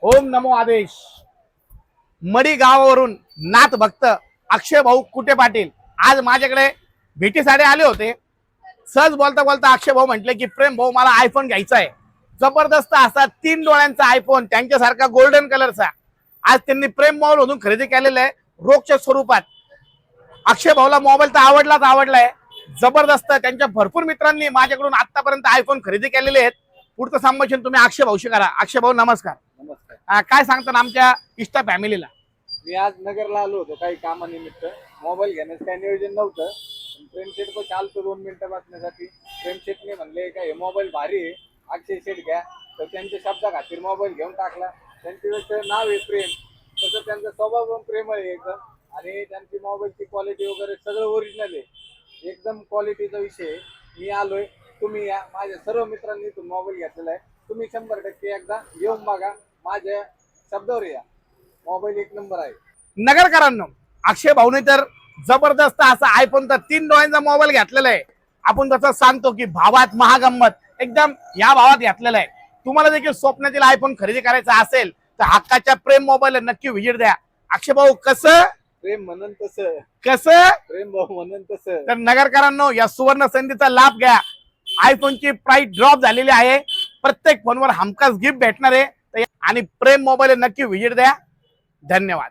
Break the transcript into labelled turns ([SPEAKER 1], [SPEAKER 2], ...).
[SPEAKER 1] ओम नमो आदेश। मडी गावावरून नाथ भक्त अक्षय भाऊ कुटे पाटील आज माझ्याकडे भेटीसाठी आले होते। सहज बोलता बोलता अक्षय भाऊ म्हटले की प्रेम भाऊ मला आयफोन घ्यायचा आहे, जबरदस्त असा 3 डोळ्यांचा आयफोन, त्यांच्यासारखा गोल्डन कलरचा। आज त्यांनी प्रेम मॉल मधून खरेदी केलेला आहे रोखच्या स्वरूपात। अक्षय भाऊला मोबाईल तर आवडलाय, जबरदस्त। त्यांच्या भरपूर मित्रांनी माझ्याकडून आतापर्यंत आयफोन खरेदी केलेले आहेत। पुढचं संभाषण तुम्ही अक्षय भाऊशी करा। अक्षय भाऊ नमस्कार।
[SPEAKER 2] नमस्कार।
[SPEAKER 1] काय सांगता आमच्या इष्टा फॅमिलीला?
[SPEAKER 2] मी आज नगरला आलो होतो काही कामानिमित्त। मोबाईल घेण्याचं काही नियोजन नव्हतं, प्रेम शेट पण चालतो 2 मिनिटं बसण्यासाठी। प्रेम शेटने म्हणले का हे मोबाईल भारी आहे, अक्षय शेट घ्या। तर त्यांच्या शब्दा खातीर मोबाईल घेऊन टाकला। त्यांचं नाव आहे प्रेम, तसं त्यांचा स्वभाव पण प्रेम आहे एकदम। आणि त्यांची मोबाईलची क्वालिटी वगैरे सगळं ओरिजिनल आहे, एकदम क्वालिटीचा विषय आहे। मी आलोय, तुम्ही या। माझ्या सर्व मित्रांनी तो मोबाईल घेतलेला आहे, तुम्ही 100% एकदा येऊन बघा, माझ्या शब्दावर या। मोबाईल 1 नंबर आहे।
[SPEAKER 1] नगरकरांनो, अक्षय भाऊने तर जबरदस्त असा आयफोन तर 3 डोळ्यांचा मोबाईल घेतलेला आहे। आपण तसं सांगतो की भावात महागंमत एकदम या भावात घेतलेला आहे। तुम्हाला देखील स्वप्नातील आयफोन खरेदी करायचा असेल तर हक्काच्या प्रेम मोबाईल नक्की व्हिजिट द्या। अक्षय भाऊ कसं
[SPEAKER 2] प्रेम म्हणून तसं, प्रेम भाऊ म्हणून तसं।
[SPEAKER 1] तर नगरकरांनो, या सुवर्ण संधीचा लाभ घ्या। आयफोनची प्राइस ड्रॉप झालेली आहे, प्रत्येक फोनवर हमखास गिफ्ट भेटणार आहे। आणि प्रेम मोबाईल नक्की व्हिजिट द्या। धन्यवाद।